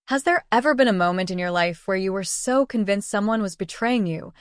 Has there ever been a moment in your life where you were so convinced someone was betraying you,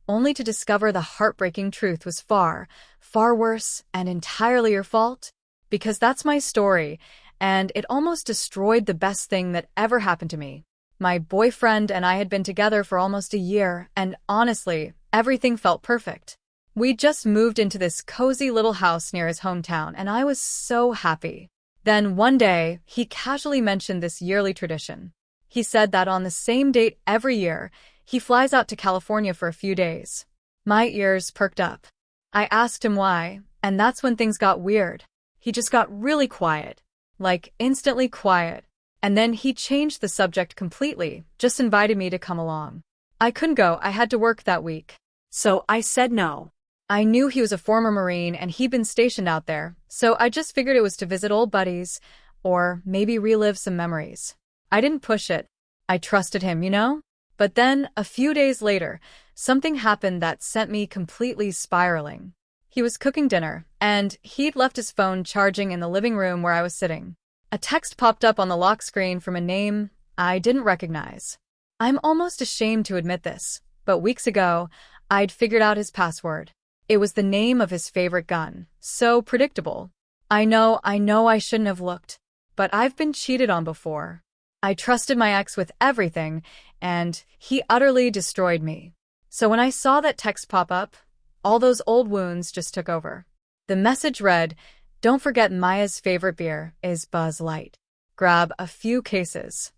only to discover the heartbreaking truth was far, far worse and entirely your fault? Because that's my story, and it almost destroyed the best thing that ever happened to me. My boyfriend and I had been together for almost a year, and honestly, everything felt perfect. We just moved into this cozy little house near his hometown, and I was so happy. Then one day, he casually mentioned this yearly tradition. He said that on the same date every year, he flies out to California for a few days. My ears perked up. I asked him why, and that's when things got weird. He just got really quiet, like instantly quiet. And then he changed the subject completely, just invited me to come along. I couldn't go, I had to work that week. So I said no. I knew he was a former Marine and he'd been stationed out there, so I just figured it was to visit old buddies, or maybe relive some memories. I didn't push it. I trusted him, you know? But then, a few days later, something happened that sent me completely spiraling. He was cooking dinner, and he'd left his phone charging in the living room where I was sitting. A text popped up on the lock screen from a name I didn't recognize. I'm almost ashamed to admit this, but weeks ago, I'd figured out his password. It was the name of his favorite gun. So predictable. I know I shouldn't have looked, but I've been cheated on before. I trusted my ex with everything, and he utterly destroyed me. So when I saw that text pop up, all those old wounds just took over. The message read, "Don't forget Maya's favorite beer is Buzz Light. Grab a few cases."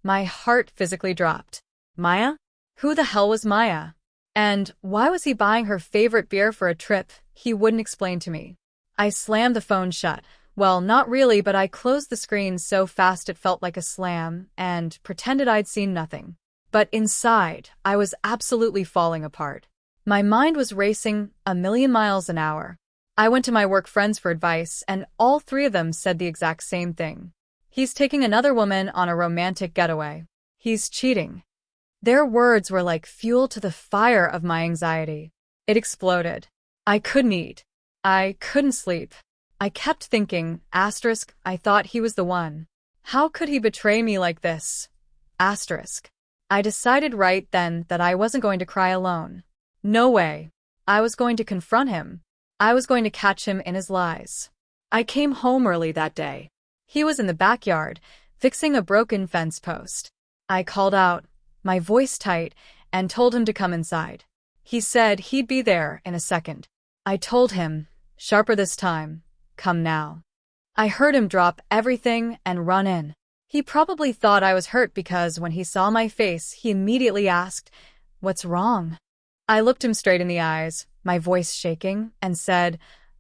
My heart physically dropped. Maya? Who the hell was Maya? And why was he buying her favorite beer for a trip he wouldn't explain to me? I slammed the phone shut. Well, not really, but I closed the screen so fast it felt like a slam and pretended I'd seen nothing. But inside, I was absolutely falling apart. My mind was racing a million miles an hour. I went to my work friends for advice, and all three of them said the exact same thing. He's taking another woman on a romantic getaway. He's cheating. Their words were like fuel to the fire of my anxiety. It exploded. I couldn't eat. I couldn't sleep. I kept thinking, asterisk, I thought he was the one. How could he betray me like this? Asterisk. I decided right then that I wasn't going to cry alone. No way. I was going to confront him. I was going to catch him in his lies. I came home early that day. He was in the backyard, fixing a broken fence post. I called out, my voice tight, and told him to come inside. He said he'd be there in a second. I told him, sharper this time, come now. I heard him drop everything and run in. He probably thought I was hurt because when he saw my face, he immediately asked, "What's wrong?" I looked him straight in the eyes, my voice shaking, and said,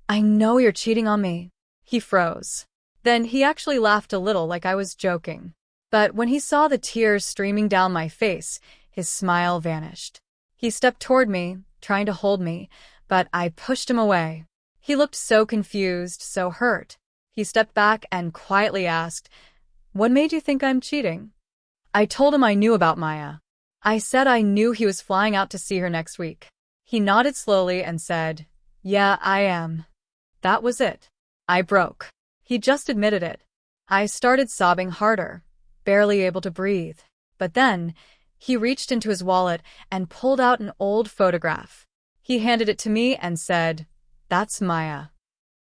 "I know you're cheating on me." He froze. Then he actually laughed a little like I was joking. But when he saw the tears streaming down my face, his smile vanished. He stepped toward me, trying to hold me, but I pushed him away. He looked so confused, so hurt. He stepped back and quietly asked, "What made you think I'm cheating?" I told him I knew about Maya. I said I knew he was flying out to see her next week. He nodded slowly and said, "Yeah, I am." That was it. I broke. He just admitted it. I started sobbing harder, barely able to breathe. But then, he reached into his wallet and pulled out an old photograph. He handed it to me and said, "That's Maya."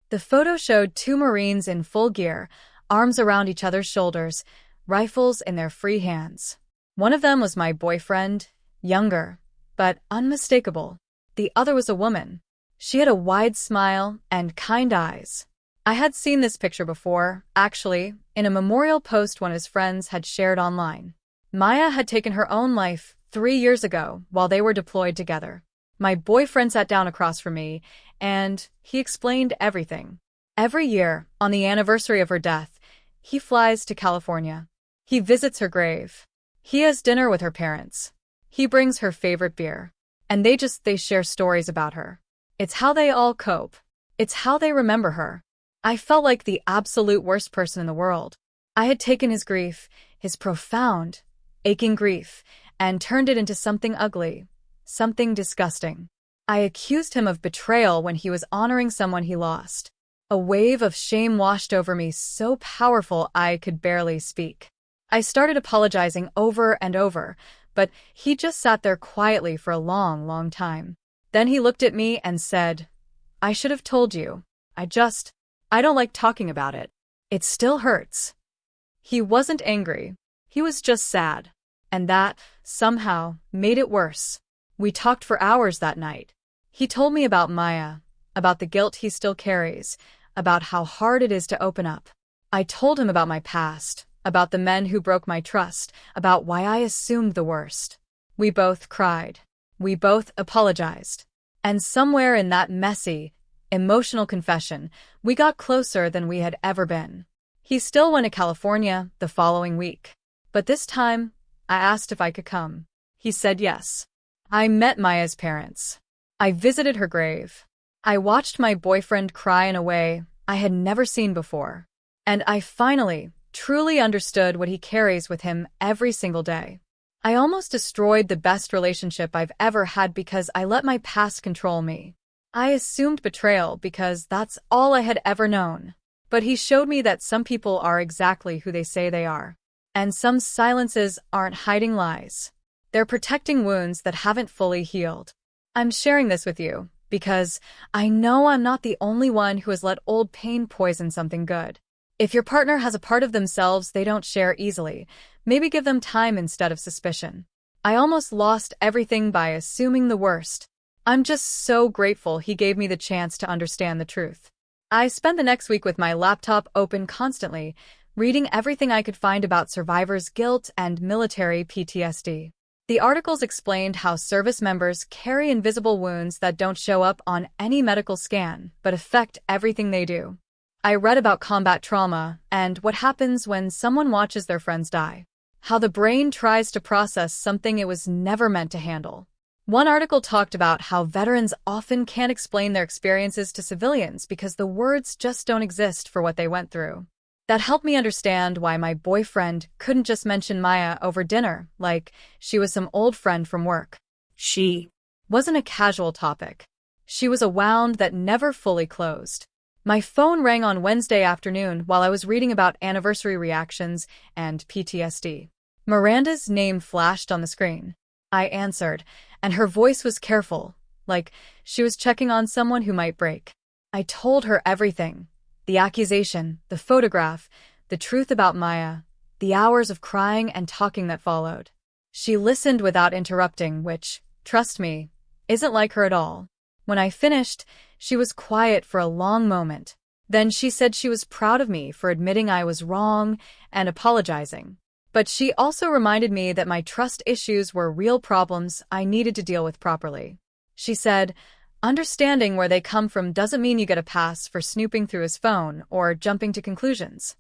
The photo showed two Marines in full gear, arms around each other's shoulders, rifles in their free hands. One of them was my boyfriend, younger, but unmistakable. The other was a woman. She had a wide smile and kind eyes. I had seen this picture before, actually, in a memorial post one of his friends had shared online. Maya had taken her own life 3 years ago while they were deployed together. My boyfriend sat down across from me, and he explained everything. Every year, on the anniversary of her death, he flies to California. He visits her grave. He has dinner with her parents. He brings her favorite beer. And they share stories about her. It's how they all cope. It's how they remember her. I felt like the absolute worst person in the world. I had taken his grief, his profound, aching grief, and turned it into something ugly, something disgusting. I accused him of betrayal when he was honoring someone he lost. A wave of shame washed over me so powerful I could barely speak. I started apologizing over and over, but he just sat there quietly for a long, long time. Then he looked at me and said, "I should have told you. I don't like talking about it. It still hurts." He wasn't angry. He was just sad. And that, somehow, made it worse. We talked for hours that night. He told me about Maya, about the guilt he still carries, about how hard it is to open up. I told him about my past, about the men who broke my trust, about why I assumed the worst. We both cried. We both apologized. And somewhere in that messy, emotional confession, we got closer than we had ever been. He still went to California the following week. But this time, I asked if I could come. He said yes. I met Maya's parents. I visited her grave. I watched my boyfriend cry in a way I had never seen before. And I finally, truly understood what he carries with him every single day. I almost destroyed the best relationship I've ever had because I let my past control me. I assumed betrayal because that's all I had ever known. But he showed me that some people are exactly who they say they are. And some silences aren't hiding lies. They're protecting wounds that haven't fully healed. I'm sharing this with you because I know I'm not the only one who has let old pain poison something good. If your partner has a part of themselves they don't share easily, maybe give them time instead of suspicion. I almost lost everything by assuming the worst. I'm just so grateful he gave me the chance to understand the truth. I spent the next week with my laptop open constantly, reading everything I could find about survivors' guilt and military PTSD. The articles explained how service members carry invisible wounds that don't show up on any medical scan, but affect everything they do. I read about combat trauma and what happens when someone watches their friends die. How the brain tries to process something it was never meant to handle. One article talked about how veterans often can't explain their experiences to civilians because the words just don't exist for what they went through. That helped me understand why my boyfriend couldn't just mention Maya over dinner, like she was some old friend from work. She wasn't a casual topic. She was a wound that never fully closed. My phone rang on Wednesday afternoon while I was reading about anniversary reactions and PTSD. Miranda's name flashed on the screen. I answered, and her voice was careful, like she was checking on someone who might break. I told her everything. The accusation, the photograph, the truth about Maya, the hours of crying and talking that followed. She listened without interrupting, which, trust me, isn't like her at all. When I finished, she was quiet for a long moment. Then she said she was proud of me for admitting I was wrong and apologizing. But she also reminded me that my trust issues were real problems I needed to deal with properly. She said, "Understanding where they come from doesn't mean you get a pass for snooping through his phone or jumping to conclusions."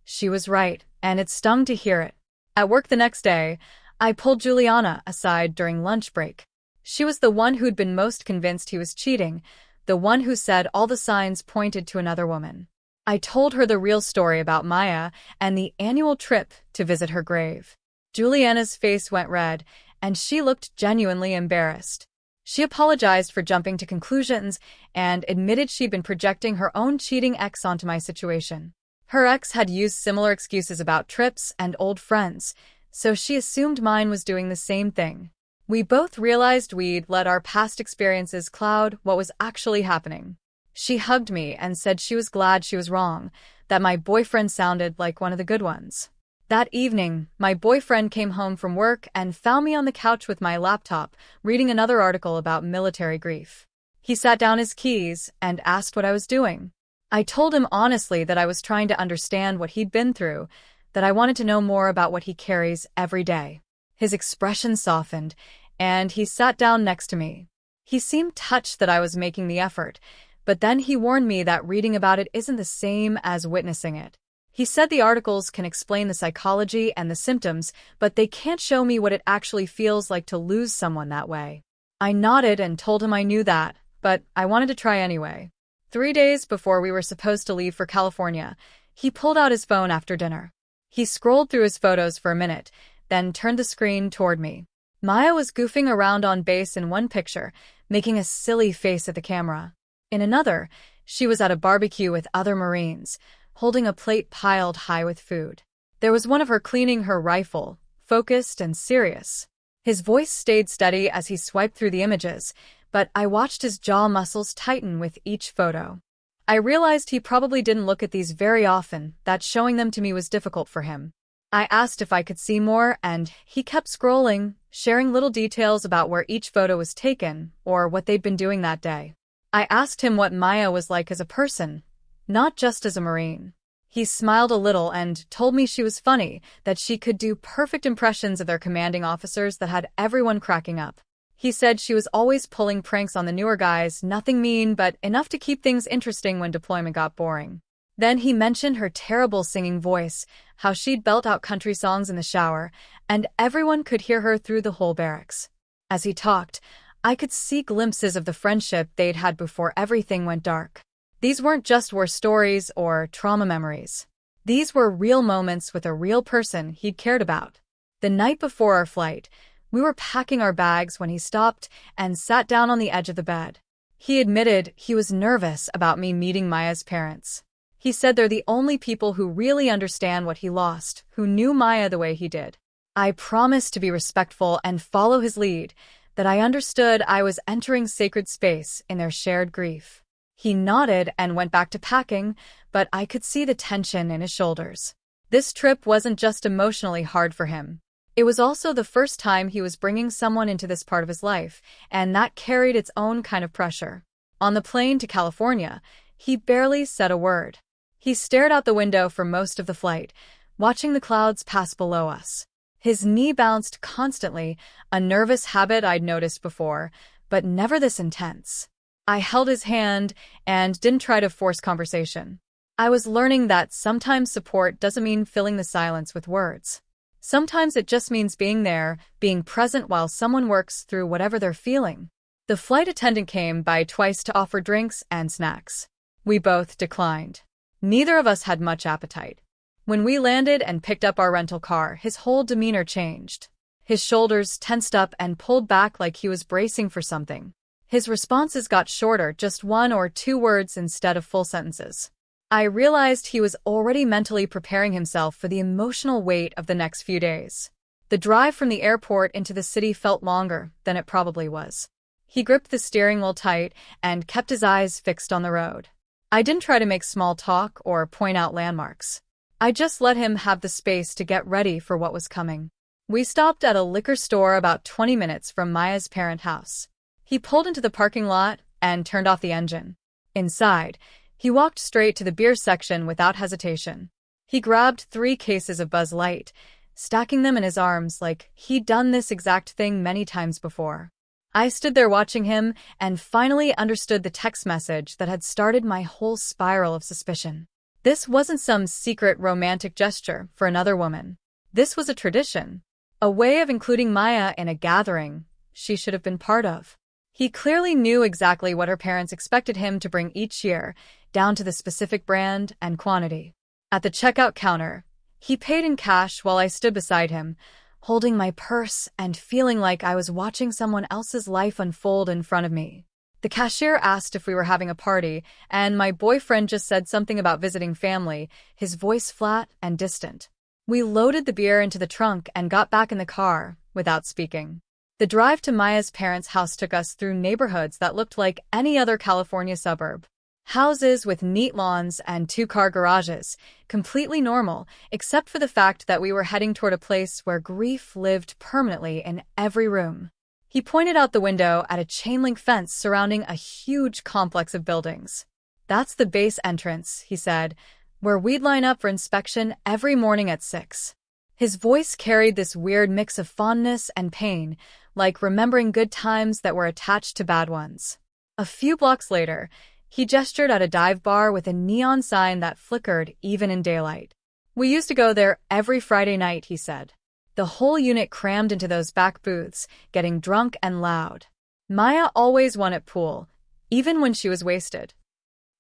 She was right, and it stung to hear it. At work the next day, I pulled Juliana aside during lunch break. She was the one who'd been most convinced he was cheating, the one who said all the signs pointed to another woman. I told her the real story about Maya and the annual trip to visit her grave. Juliana's face went red, and she looked genuinely embarrassed. She apologized for jumping to conclusions and admitted she'd been projecting her own cheating ex onto my situation. Her ex had used similar excuses about trips and old friends, so she assumed mine was doing the same thing. We both realized we'd let our past experiences cloud what was actually happening. She hugged me and said she was glad she was wrong, that my boyfriend sounded like one of the good ones. That evening, my boyfriend came home from work and found me on the couch with my laptop, reading another article about military grief. He sat down his keys and asked what I was doing. I told him honestly that I was trying to understand what he'd been through, that I wanted to know more about what he carries every day. His expression softened, and he sat down next to me. He seemed touched that I was making the effort, but then he warned me that reading about it isn't the same as witnessing it. He said the articles can explain the psychology and the symptoms, but they can't show me what it actually feels like to lose someone that way. I nodded and told him I knew that, but I wanted to try anyway. 3 days before we were supposed to leave for California, he pulled out his phone after dinner. He scrolled through his photos for a minute, then turned the screen toward me. Maya was goofing around on base in one picture, making a silly face at the camera. In another, she was at a barbecue with other Marines, holding a plate piled high with food. There was one of her cleaning her rifle, focused and serious. His voice stayed steady as he swiped through the images, but I watched his jaw muscles tighten with each photo. I realized he probably didn't look at these very often, that showing them to me was difficult for him. I asked if I could see more, and he kept scrolling, sharing little details about where each photo was taken or what they'd been doing that day. I asked him what Maya was like as a person, not just as a Marine. He smiled a little and told me she was funny, that she could do perfect impressions of their commanding officers that had everyone cracking up. He said she was always pulling pranks on the newer guys, nothing mean but enough to keep things interesting when deployment got boring. Then he mentioned her terrible singing voice, how she'd belt out country songs in the shower, and everyone could hear her through the whole barracks. As he talked, I could see glimpses of the friendship they'd had before everything went dark. These weren't just war stories or trauma memories. These were real moments with a real person he'd cared about. The night before our flight, we were packing our bags when he stopped and sat down on the edge of the bed. He admitted he was nervous about me meeting Maya's parents. He said they're the only people who really understand what he lost, who knew Maya the way he did. I promised to be respectful and follow his lead, that I understood I was entering sacred space in their shared grief. He nodded and went back to packing, but I could see the tension in his shoulders. This trip wasn't just emotionally hard for him. It was also the first time he was bringing someone into this part of his life, and that carried its own kind of pressure. On the plane to California, he barely said a word. He stared out the window for most of the flight, watching the clouds pass below us. His knee bounced constantly, a nervous habit I'd noticed before, but never this intense. I held his hand and didn't try to force conversation. I was learning that sometimes support doesn't mean filling the silence with words. Sometimes it just means being there, being present while someone works through whatever they're feeling. The flight attendant came by twice to offer drinks and snacks. We both declined. Neither of us had much appetite. When we landed and picked up our rental car, his whole demeanor changed. His shoulders tensed up and pulled back like he was bracing for something. His responses got shorter, just 1 or 2 words instead of full sentences. I realized he was already mentally preparing himself for the emotional weight of the next few days. The drive from the airport into the city felt longer than it probably was. He gripped the steering wheel tight and kept his eyes fixed on the road. I didn't try to make small talk or point out landmarks. I just let him have the space to get ready for what was coming. We stopped at a liquor store about 20 minutes from Maya's parent house. He pulled into the parking lot and turned off the engine. Inside, he walked straight to the beer section without hesitation. He grabbed 3 cases of Buzz Light, stacking them in his arms like he'd done this exact thing many times before. I stood there watching him and finally understood the text message that had started my whole spiral of suspicion. This wasn't some secret romantic gesture for another woman. This was a tradition, a way of including Maya in a gathering she should have been part of. He clearly knew exactly what her parents expected him to bring each year, down to the specific brand and quantity. At the checkout counter, he paid in cash while I stood beside him, holding my purse and feeling like I was watching someone else's life unfold in front of me. The cashier asked if we were having a party, and my boyfriend just said something about visiting family, his voice flat and distant. We loaded the beer into the trunk and got back in the car, without speaking. The drive to Maya's parents' house took us through neighborhoods that looked like any other California suburb. Houses with neat lawns and 2-car garages, completely normal, except for the fact that we were heading toward a place where grief lived permanently in every room. He pointed out the window at a chain-link fence surrounding a huge complex of buildings. "That's the base entrance," he said, "where we'd line up for inspection every morning at 6. His voice carried this weird mix of fondness and pain, like remembering good times that were attached to bad ones. A few blocks later, he gestured at a dive bar with a neon sign that flickered even in daylight. "We used to go there every Friday night," he said. The whole unit crammed into those back booths, getting drunk and loud. Maya always won at pool, even when she was wasted.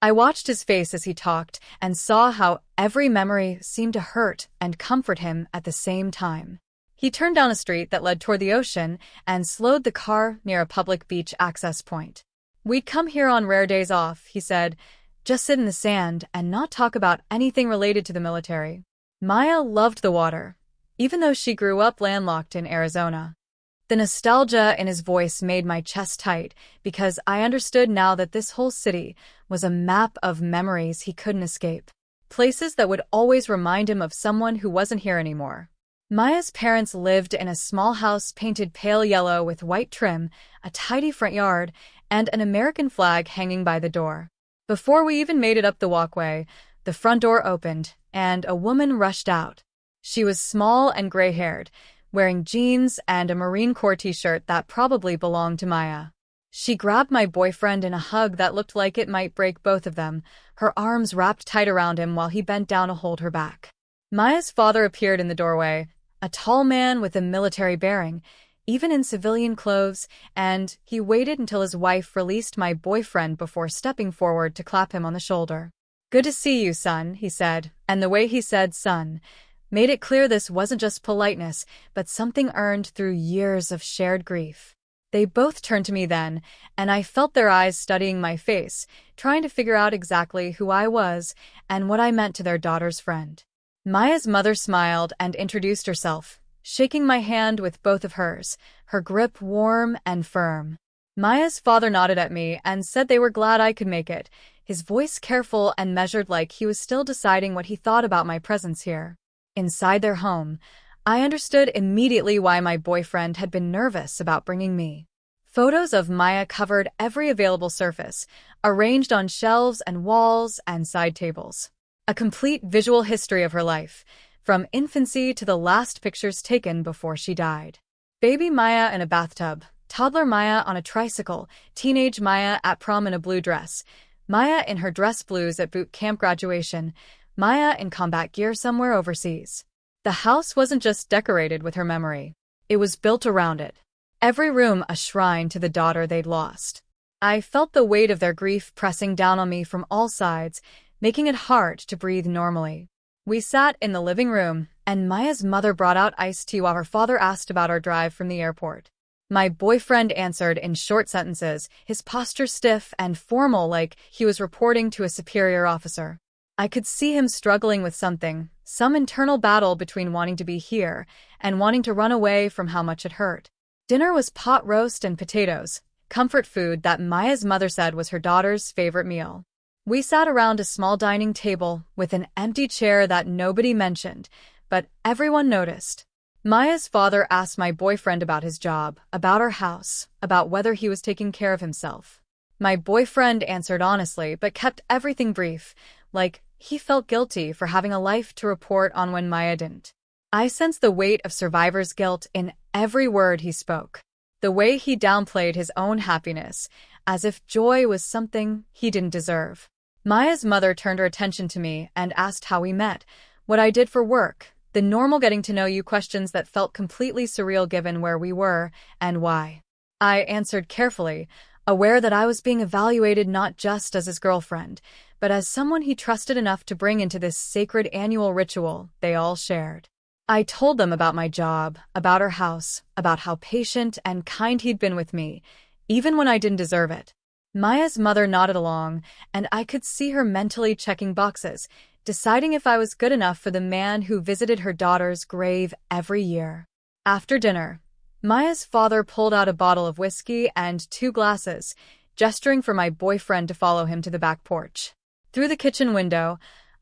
I watched his face as he talked and saw how every memory seemed to hurt and comfort him at the same time. He turned down a street that led toward the ocean and slowed the car near a public beach access point. "We'd come here on rare days off," he said, "just sit in the sand and not talk about anything related to the military." Maya loved the water, even though she grew up landlocked in Arizona. The nostalgia in his voice made my chest tight because I understood now that this whole city was a map of memories he couldn't escape. Places that would always remind him of someone who wasn't here anymore. Maya's parents lived in a small house painted pale yellow with white trim, a tidy front yard, and an American flag hanging by the door. Before we even made it up the walkway, the front door opened, and a woman rushed out. She was small and gray-haired, wearing jeans and a Marine Corps t-shirt that probably belonged to Maya. She grabbed my boyfriend in a hug that looked like it might break both of them, her arms wrapped tight around him while he bent down to hold her back. Maya's father appeared in the doorway, a tall man with a military bearing, even in civilian clothes, and he waited until his wife released my boyfriend before stepping forward to clap him on the shoulder. "Good to see you, son," he said, and the way he said son made it clear this wasn't just politeness, but something earned through years of shared grief. They both turned to me then, and I felt their eyes studying my face, trying to figure out exactly who I was and what I meant to their daughter's friend. Maya's mother smiled and introduced herself, shaking my hand with both of hers, her grip warm and firm. Maya's father nodded at me and said they were glad I could make it, his voice careful and measured like he was still deciding what he thought about my presence here. Inside their home, I understood immediately why my boyfriend had been nervous about bringing me. Photos of Maya covered every available surface, arranged on shelves and walls and side tables. A complete visual history of her life, from infancy to the last pictures taken before she died. Baby Maya in a bathtub, toddler Maya on a tricycle, teenage Maya at prom in a blue dress, Maya in her dress blues at boot camp graduation, Maya in combat gear somewhere overseas. The house wasn't just decorated with her memory. It was built around it. Every room a shrine to the daughter they'd lost. I felt the weight of their grief pressing down on me from all sides, making it hard to breathe normally. We sat in the living room, and Maya's mother brought out iced tea while her father asked about our drive from the airport. My boyfriend answered in short sentences, his posture stiff and formal like he was reporting to a superior officer. I could see him struggling with something, some internal battle between wanting to be here and wanting to run away from how much it hurt. Dinner was pot roast and potatoes, comfort food that Maya's mother said was her daughter's favorite meal. We sat around a small dining table with an empty chair that nobody mentioned, but everyone noticed. Maya's father asked my boyfriend about his job, about our house, about whether he was taking care of himself. My boyfriend answered honestly, but kept everything brief, like he felt guilty for having a life to report on when Maya didn't. I sensed the weight of survivor's guilt in every word he spoke. The way he downplayed his own happiness, as if joy was something he didn't deserve. Maya's mother turned her attention to me and asked how we met, what I did for work, the normal getting-to-know-you questions that felt completely surreal given where we were and why. I answered carefully, aware that I was being evaluated not just as his girlfriend, but as someone he trusted enough to bring into this sacred annual ritual they all shared. I told them about my job, about our house, about how patient and kind he'd been with me, even when I didn't deserve it. Maya's mother nodded along, and I could see her mentally checking boxes, deciding if I was good enough for the man who visited her daughter's grave every year. After dinner, Maya's father pulled out a bottle of whiskey and 2 glasses, gesturing for my boyfriend to follow him to the back porch. Through the kitchen window,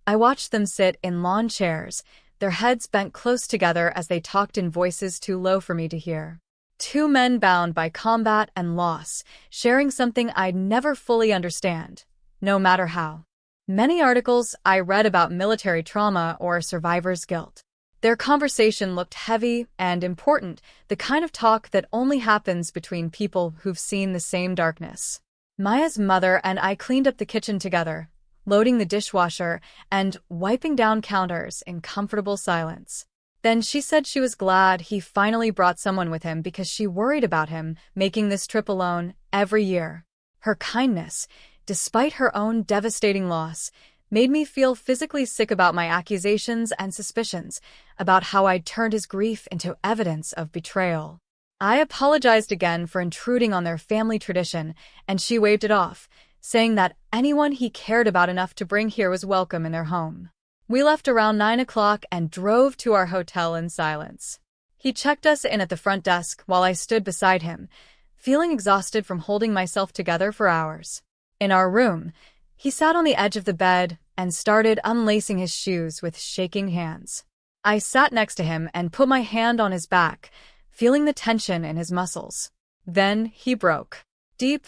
I watched them sit in lawn chairs, their heads bent close together as they talked in voices too low for me to hear. 2 men bound by combat and loss, sharing something I'd never fully understand, no matter how. Many articles I read about military trauma or survivor's guilt. Their conversation looked heavy and important, the kind of talk that only happens between people who've seen the same darkness. Maya's mother and I cleaned up the kitchen together, loading the dishwasher and wiping down counters in comfortable silence. Then she said she was glad he finally brought someone with him because she worried about him making this trip alone every year. Her kindness, despite her own devastating loss, made me feel physically sick about my accusations and suspicions, about how I'd turned his grief into evidence of betrayal. I apologized again for intruding on their family tradition, and she waved it off, saying that anyone he cared about enough to bring here was welcome in their home. We left around 9 o'clock and drove to our hotel in silence. He checked us in at the front desk while I stood beside him, feeling exhausted from holding myself together for hours. In our room, he sat on the edge of the bed and started unlacing his shoes with shaking hands. I sat next to him and put my hand on his back, feeling the tension in his muscles. Then he broke. Deep,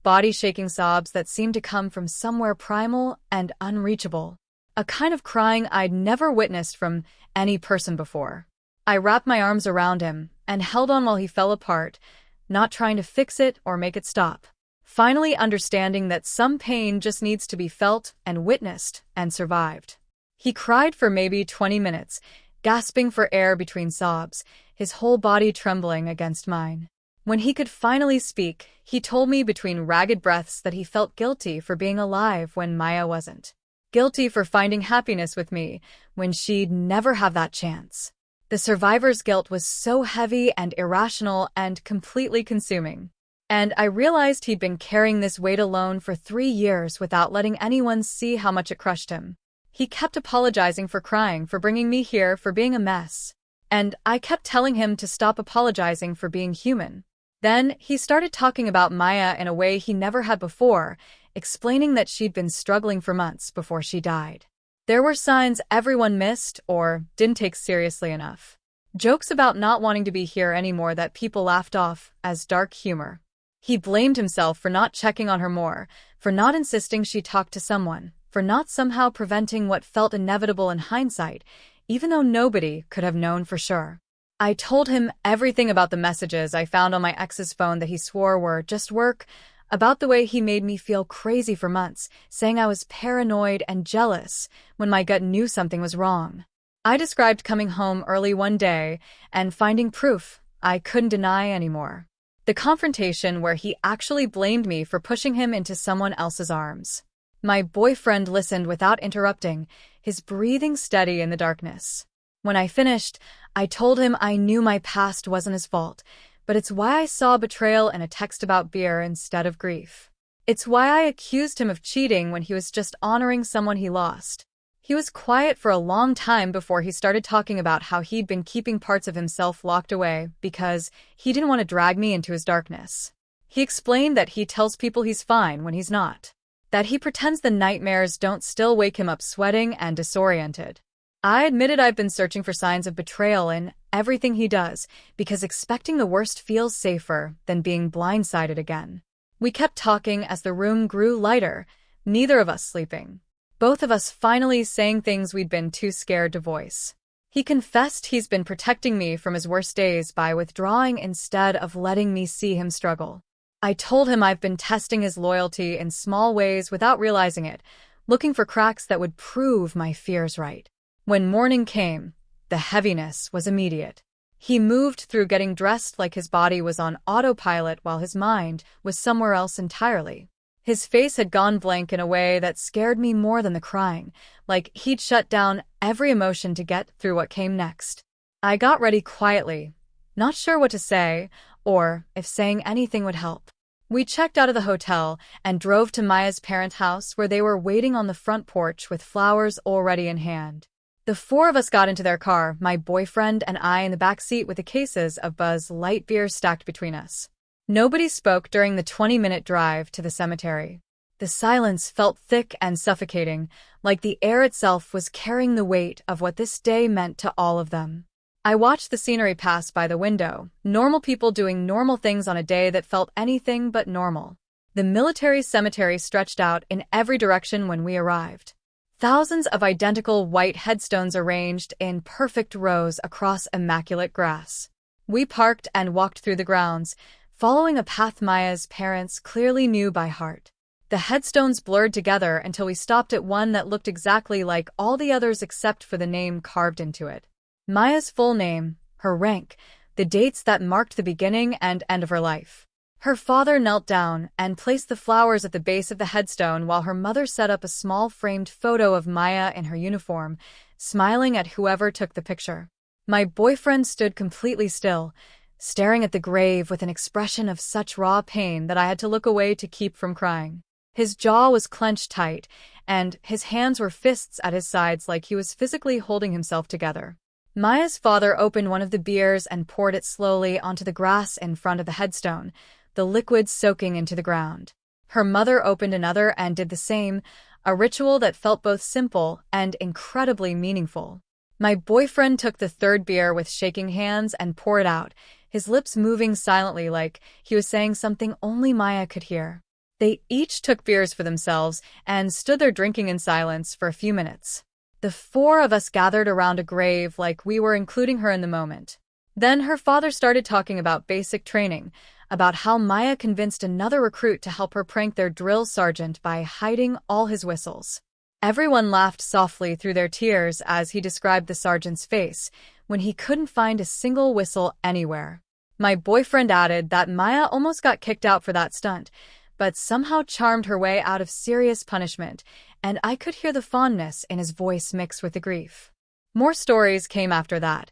body-shaking sobs that seemed to come from somewhere primal and unreachable. A kind of crying I'd never witnessed from any person before. I wrapped my arms around him and held on while he fell apart, not trying to fix it or make it stop. Finally understanding that some pain just needs to be felt and witnessed and survived. He cried for maybe 20 minutes, gasping for air between sobs, his whole body trembling against mine. When he could finally speak, he told me between ragged breaths that he felt guilty for being alive when Maya wasn't. Guilty for finding happiness with me when she'd never have that chance. The survivor's guilt was so heavy and irrational and completely consuming. And I realized he'd been carrying this weight alone for 3 years without letting anyone see how much it crushed him. He kept apologizing for crying, for bringing me here, for being a mess. And I kept telling him to stop apologizing for being human. Then he started talking about Maya in a way he never had before, explaining that she'd been struggling for months before she died. There were signs everyone missed or didn't take seriously enough. Jokes about not wanting to be here anymore that people laughed off as dark humor. He blamed himself for not checking on her more, for not insisting she talk to someone, for not somehow preventing what felt inevitable in hindsight, even though nobody could have known for sure. I told him everything about the messages I found on my ex's phone that he swore were just work, about the way he made me feel crazy for months, saying I was paranoid and jealous when my gut knew something was wrong. I described coming home early one day and finding proof I couldn't deny anymore. The confrontation where he actually blamed me for pushing him into someone else's arms. My boyfriend listened without interrupting, his breathing steady in the darkness. When I finished, I told him I knew my past wasn't his fault, but it's why I saw betrayal in a text about beer instead of grief. It's why I accused him of cheating when he was just honoring someone he lost. He was quiet for a long time before he started talking about how he'd been keeping parts of himself locked away because he didn't want to drag me into his darkness. He explained that he tells people he's fine when he's not. That he pretends the nightmares don't still wake him up sweating and disoriented. I admitted I've been searching for signs of betrayal in everything he does, because expecting the worst feels safer than being blindsided again. We kept talking as the room grew lighter, neither of us sleeping. Both of us finally saying things we'd been too scared to voice. He confessed he's been protecting me from his worst days by withdrawing instead of letting me see him struggle. I told him I've been testing his loyalty in small ways without realizing it, looking for cracks that would prove my fears right. When morning came, the heaviness was immediate. He moved through getting dressed like his body was on autopilot while his mind was somewhere else entirely. His face had gone blank in a way that scared me more than the crying, like he'd shut down every emotion to get through what came next. I got ready quietly, not sure what to say, or if saying anything would help. We checked out of the hotel and drove to Maya's parents' house where they were waiting on the front porch with flowers already in hand. The 4 of us got into their car, my boyfriend and I in the back seat with the cases of Buzz Light beer stacked between us. Nobody spoke during the 20-minute drive to the cemetery. The silence felt thick and suffocating, like the air itself was carrying the weight of what this day meant to all of them. I watched the scenery pass by the window, normal people doing normal things on a day that felt anything but normal. The military cemetery stretched out in every direction when we arrived. Thousands of identical white headstones arranged in perfect rows across immaculate grass. We parked and walked through the grounds, following a path Maya's parents clearly knew by heart. The headstones blurred together until we stopped at one that looked exactly like all the others except for the name carved into it. Maya's full name, her rank, the dates that marked the beginning and end of her life. Her father knelt down and placed the flowers at the base of the headstone while her mother set up a small framed photo of Maya in her uniform, smiling at whoever took the picture. My boyfriend stood completely still, staring at the grave with an expression of such raw pain that I had to look away to keep from crying. His jaw was clenched tight, and his hands were fists at his sides like he was physically holding himself together. Maya's father opened one of the beers and poured it slowly onto the grass in front of the headstone, the liquid soaking into the ground. Her mother opened another and did the same, a ritual that felt both simple and incredibly meaningful. My boyfriend took the third beer with shaking hands and poured it out, his lips moving silently like he was saying something only Maya could hear. They each took beers for themselves and stood there drinking in silence for a few minutes. The four of us gathered around a grave like we were including her in the moment. Then her father started talking about basic training, about how Maya convinced another recruit to help her prank their drill sergeant by hiding all his whistles. Everyone laughed softly through their tears as he described the sergeant's face when he couldn't find a single whistle anywhere. My boyfriend added that Maya almost got kicked out for that stunt, but somehow charmed her way out of serious punishment, and I could hear the fondness in his voice mixed with the grief. More stories came after that,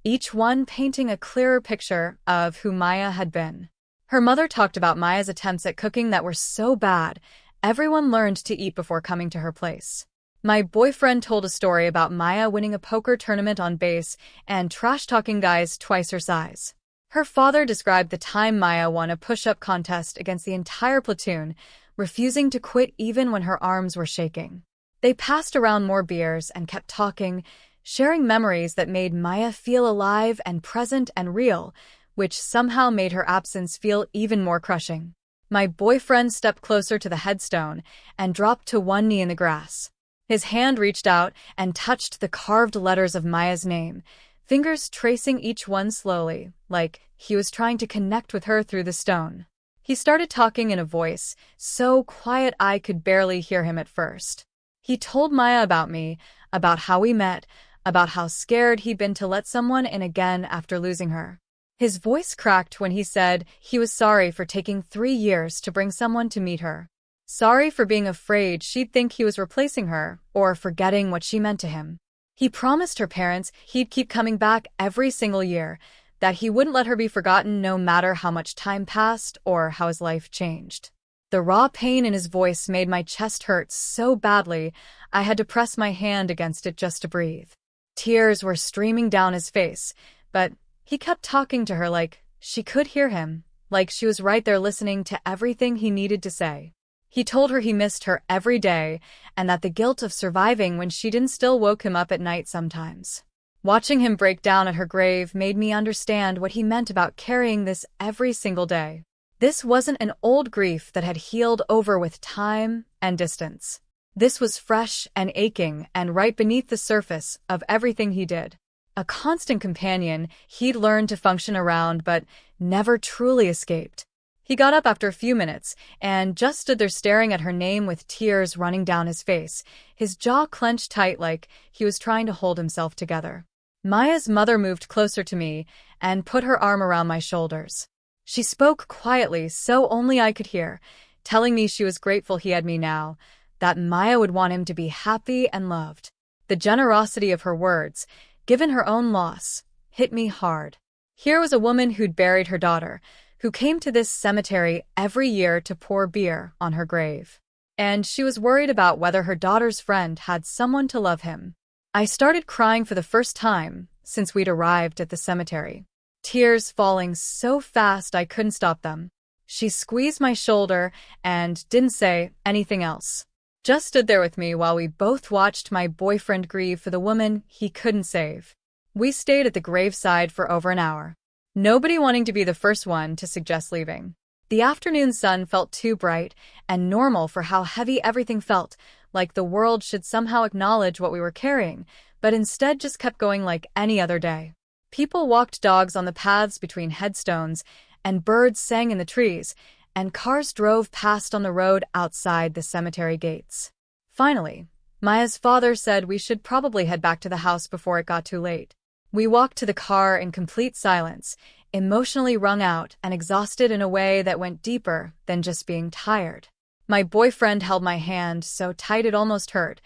each one painting a clearer picture of who Maya had been. Her mother talked about Maya's attempts at cooking that were so bad, everyone learned to eat before coming to her place. My boyfriend told a story about Maya winning a poker tournament on base and trash-talking guys twice her size. Her father described the time Maya won a push-up contest against the entire platoon, refusing to quit even when her arms were shaking. They passed around more beers and kept talking, sharing memories that made Maya feel alive and present and real, which somehow made her absence feel even more crushing. My boyfriend stepped closer to the headstone and dropped to one knee in the grass. His hand reached out and touched the carved letters of Maya's name, fingers tracing each one slowly, like he was trying to connect with her through the stone. He started talking in a voice so quiet I could barely hear him at first. He told Maya about me, about how we met, about how scared he'd been to let someone in again after losing her. His voice cracked when he said he was sorry for taking 3 years to bring someone to meet her. Sorry for being afraid she'd think he was replacing her or forgetting what she meant to him. He promised her parents he'd keep coming back every single year, that he wouldn't let her be forgotten no matter how much time passed or how his life changed. The raw pain in his voice made my chest hurt so badly I had to press my hand against it just to breathe. Tears were streaming down his face, but he kept talking to her like she could hear him, like she was right there listening to everything he needed to say. He told her he missed her every day and that the guilt of surviving when she didn't still woke him up at night sometimes. Watching him break down at her grave made me understand what he meant about carrying this every single day. This wasn't an old grief that had healed over with time and distance. This was fresh and aching and right beneath the surface of everything he did. A constant companion he'd learned to function around but never truly escaped. He got up after a few minutes and just stood there staring at her name with tears running down his face, his jaw clenched tight like he was trying to hold himself together. Maya's mother moved closer to me and put her arm around my shoulders. She spoke quietly so only I could hear, telling me she was grateful he had me now, that Maya would want him to be happy and loved. The generosity of her words, given her own loss, hit me hard. Here was a woman who'd buried her daughter, who came to this cemetery every year to pour beer on her grave. And she was worried about whether her daughter's friend had someone to love him. I started crying for the first time since we'd arrived at the cemetery, tears falling so fast I couldn't stop them. She squeezed my shoulder and didn't say anything else. Just stood there with me while we both watched my boyfriend grieve for the woman he couldn't save. We stayed at the graveside for over an hour, nobody wanting to be the first one to suggest leaving. The afternoon sun felt too bright and normal for how heavy everything felt, like the world should somehow acknowledge what we were carrying, but instead just kept going like any other day. People walked dogs on the paths between headstones, and birds sang in the trees, and cars drove past on the road outside the cemetery gates. Finally, Maya's father said we should probably head back to the house before it got too late. We walked to the car in complete silence, emotionally wrung out and exhausted in a way that went deeper than just being tired. My boyfriend held my hand so tight it almost hurt,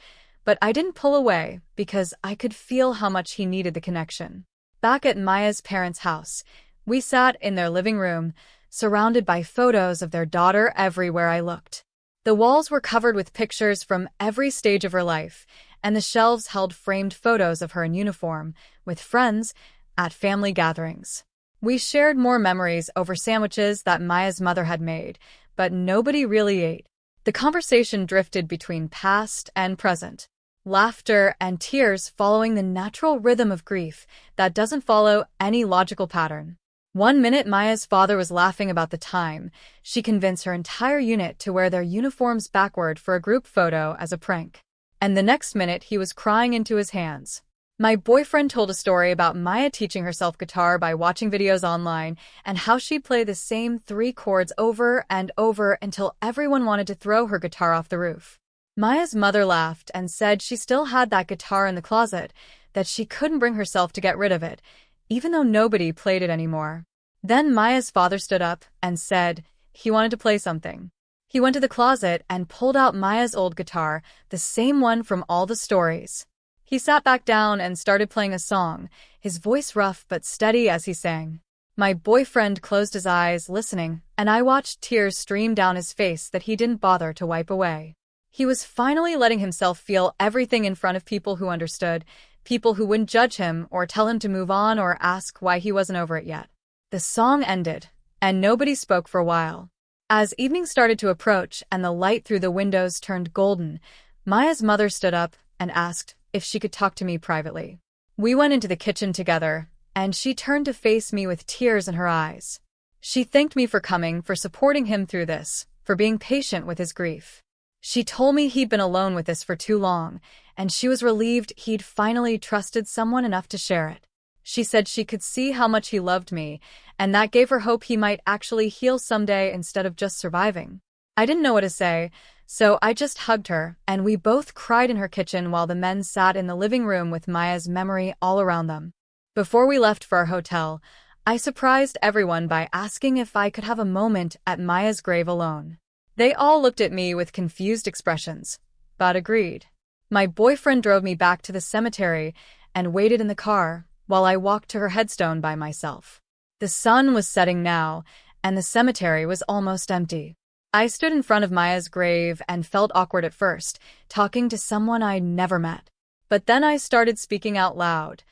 but I didn't pull away because I could feel how much he needed the connection. Back at Maya's parents' house, we sat in their living room, surrounded by photos of their daughter everywhere I looked. The walls were covered with pictures from every stage of her life, and the shelves held framed photos of her in uniform, with friends, at family gatherings. We shared more memories over sandwiches that Maya's mother had made, but nobody really ate. The conversation drifted between past and present, laughter and tears following the natural rhythm of grief that doesn't follow any logical pattern. One minute Maya's father was laughing about the time she convinced her entire unit to wear their uniforms backward for a group photo as a prank. And the next minute he was crying into his hands. My boyfriend told a story about Maya teaching herself guitar by watching videos online and how she'd play the same 3 chords over and over until everyone wanted to throw her guitar off the roof. Maya's mother laughed and said she still had that guitar in the closet, that she couldn't bring herself to get rid of it, even though nobody played it anymore. Then Maya's father stood up and said he wanted to play something. He went to the closet and pulled out Maya's old guitar, the same one from all the stories. He sat back down and started playing a song, his voice rough but steady as he sang. My boyfriend closed his eyes, listening, and I watched tears stream down his face that he didn't bother to wipe away. He was finally letting himself feel everything in front of people who understood, people who wouldn't judge him or tell him to move on or ask why he wasn't over it yet. The song ended, and nobody spoke for a while. As evening started to approach and the light through the windows turned golden, Maya's mother stood up and asked if she could talk to me privately. We went into the kitchen together, and she turned to face me with tears in her eyes. She thanked me for coming, for supporting him through this, for being patient with his grief. She told me he'd been alone with this for too long, and she was relieved he'd finally trusted someone enough to share it. She said she could see how much he loved me, and that gave her hope he might actually heal someday instead of just surviving. I didn't know what to say, so I just hugged her, and we both cried in her kitchen while the men sat in the living room with Maya's memory all around them. Before we left for our hotel, I surprised everyone by asking if I could have a moment at Maya's grave alone. They all looked at me with confused expressions, but agreed. My boyfriend drove me back to the cemetery and waited in the car while I walked to her headstone by myself. The sun was setting now, and the cemetery was almost empty. I stood in front of Maya's grave and felt awkward at first, talking to someone I'd never met. But then I started speaking out loud,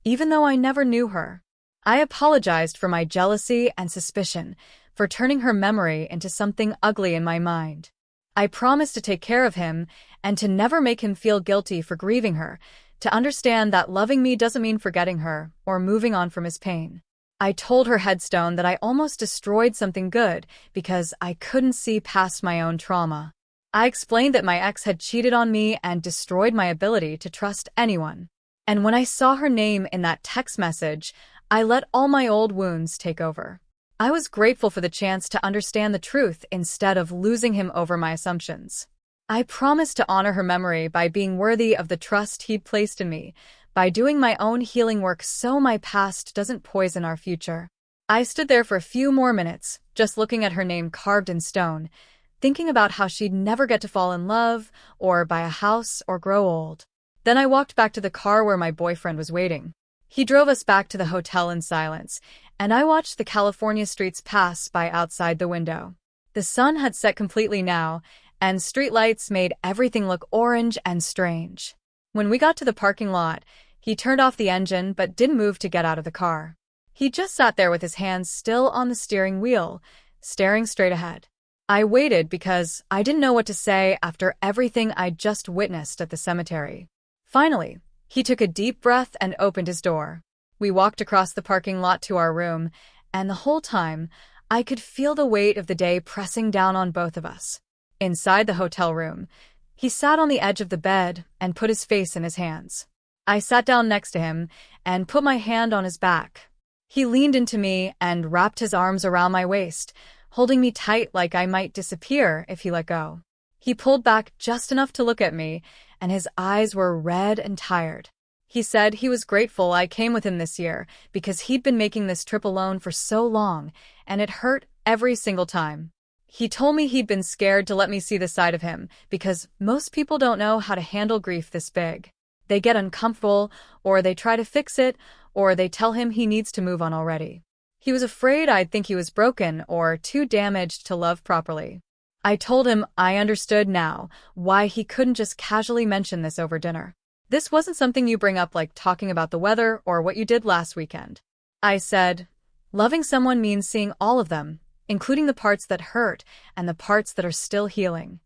even though I never knew her. I apologized for my jealousy and suspicion, for turning her memory into something ugly in my mind. I promised to take care of him and to never make him feel guilty for grieving her, to understand that loving me doesn't mean forgetting her or moving on from his pain. I told her headstone that I almost destroyed something good because I couldn't see past my own trauma. I explained that my ex had cheated on me and destroyed my ability to trust anyone. And when I saw her name in that text message, I let all my old wounds take over. I was grateful for the chance to understand the truth instead of losing him over my assumptions. I promised to honor her memory by being worthy of the trust he'd placed in me, by doing my own healing work so my past doesn't poison our future. I stood there for a few more minutes, just looking at her name carved in stone, thinking about how she'd never get to fall in love, or buy a house, or grow old. Then I walked back to the car where my boyfriend was waiting. He drove us back to the hotel in silence, and I watched the California streets pass by outside the window. The sun had set completely now, and streetlights made everything look orange and strange. When we got to the parking lot, he turned off the engine but didn't move to get out of the car. He just sat there with his hands still on the steering wheel, staring straight ahead. I waited because I didn't know what to say after everything I'd just witnessed at the cemetery. Finally, he took a deep breath and opened his door. We walked across the parking lot to our room, and the whole time, I could feel the weight of the day pressing down on both of us. Inside the hotel room, he sat on the edge of the bed and put his face in his hands. I sat down next to him and put my hand on his back. He leaned into me and wrapped his arms around my waist, holding me tight like I might disappear if he let go. He pulled back just enough to look at me, and his eyes were red and tired. He said he was grateful I came with him this year because he'd been making this trip alone for so long, and it hurt every single time. He told me he'd been scared to let me see the side of him because most people don't know how to handle grief this big. They get uncomfortable, or they try to fix it, or they tell him he needs to move on already. He was afraid I'd think he was broken or too damaged to love properly. I told him I understood now why he couldn't just casually mention this over dinner. This wasn't something you bring up like talking about the weather or what you did last weekend. I said, loving someone means seeing all of them, including the parts that hurt and the parts that are still healing.